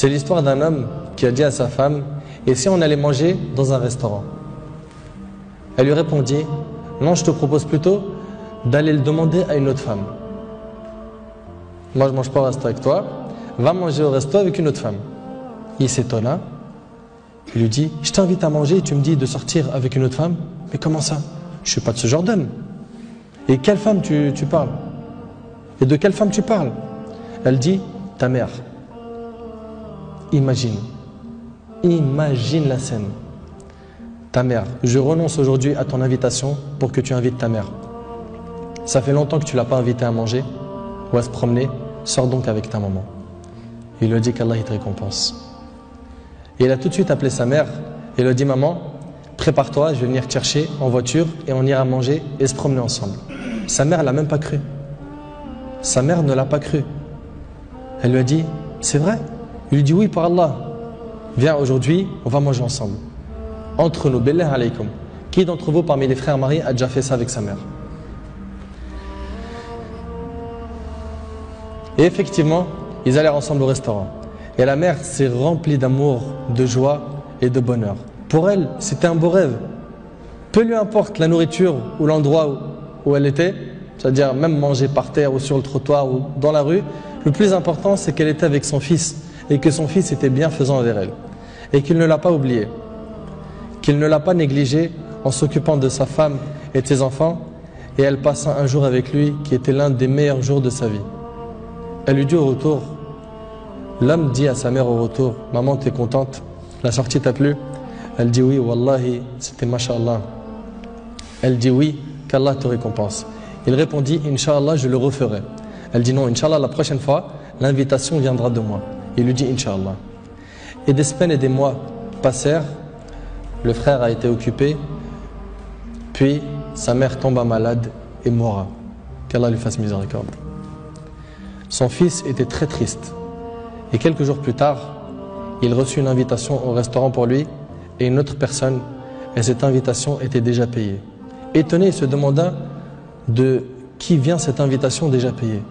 C'est l'histoire d'un homme qui a dit à sa femme: et si on allait manger dans un restaurant? Elle lui répondit: non, je te propose plutôt d'aller le demander à une autre femme. Moi je mange pas au resto avec toi, va manger au resto avec une autre femme. Il s'étonna, il lui dit: je t'invite à manger et tu me dis de sortir avec une autre femme? Mais comment ça? Je suis pas de ce genre d'homme. Et quelle femme tu parles? Et de quelle femme tu parles? Elle dit: ta mère. Imagine la scène. Ta mère, je renonce aujourd'hui à ton invitation pour que tu invites ta mère. Ça fait longtemps que tu l'as pas invitée à manger ou à se promener, sors donc avec ta maman. Il lui a dit qu'Allah il te récompense. Et il a tout de suite appelé sa mère et lui a dit: maman, prépare-toi, je vais venir te chercher en voiture et on ira manger et se promener ensemble. Sa mère l'a même pas cru. Sa mère ne l'a pas cru. Elle lui a dit: c'est vrai? Il lui dit: oui, par Allah. Viens aujourd'hui, on va manger ensemble. Entre nous, billah alaykoum. Qui d'entre vous parmi les frères mariés a déjà fait ça avec sa mère? Et effectivement, ils allèrent ensemble au restaurant. Et la mère s'est remplie d'amour, de joie et de bonheur. Pour elle, c'était un beau rêve. Peu lui importe la nourriture ou l'endroit où elle était, c'est-à-dire même manger par terre ou sur le trottoir ou dans la rue, le plus important c'est qu'elle était avec son fils et que son fils était bienfaisant envers elle. Et qu'il ne l'a pas oublié, qu'il ne l'a pas négligé en s'occupant de sa femme et de ses enfants, et elle passa un jour avec lui qui était l'un des meilleurs jours de sa vie. Elle lui dit au retour, l'homme dit à sa mère au retour: maman, t'es contente? La sortie t'a plu? Elle dit: oui, wallahi, c'était mashallah. Elle dit: oui, qu'Allah te récompense. Il répondit: Inch'Allah, je le referai. Elle dit: non, Inch'Allah, la prochaine fois, l'invitation viendra de moi. Il lui dit: Inch'Allah. Et des semaines et des mois passèrent, le frère a été occupé, puis sa mère tomba malade et mourra. Qu'Allah lui fasse miséricorde. Son fils était très triste. Et quelques jours plus tard, il reçut une invitation au restaurant pour lui et une autre personne, et cette invitation était déjà payée. Étonné, il se demanda de qui vient cette invitation déjà payée.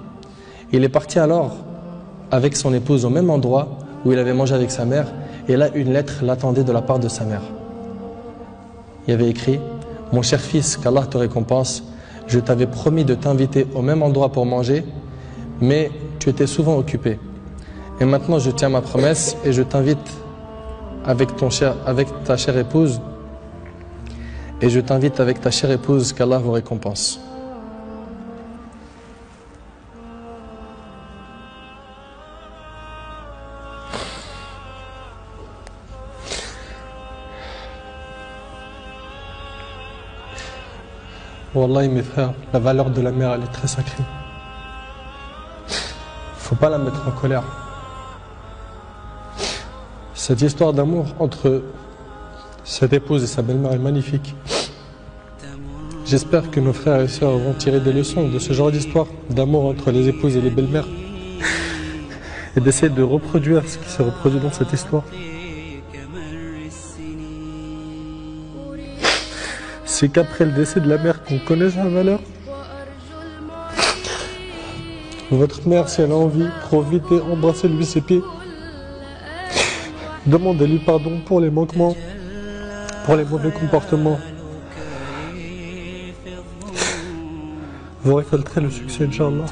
Il est parti alors avec son épouse au même endroit où il avait mangé avec sa mère, et là une lettre l'attendait de la part de sa mère. Il y avait écrit: mon cher fils, qu'Allah te récompense, je t'avais promis de t'inviter au même endroit pour manger, mais tu étais souvent occupé. Et maintenant je tiens ma promesse et je t'invite avec ta chère épouse, et je t'invite avec ta chère épouse, qu'Allah vous récompense. Wallahi mes frères, la valeur de la mère elle est très sacrée. Faut pas la mettre en colère. Cette histoire d'amour entre cette épouse et sa belle-mère est magnifique. J'espère que nos frères et sœurs vont tirer des leçons de ce genre d'histoire d'amour entre les épouses et les belles-mères et d'essayer de reproduire ce qui se reproduit dans cette histoire. C'est qu'après le décès de la mère qu'on connaît sa valeur. Votre mère, si elle a envie, profitez, embrassez-lui ses pieds. Demandez-lui pardon pour les manquements, pour les mauvais comportements. Vous récolterez le succès, Inch'Allah.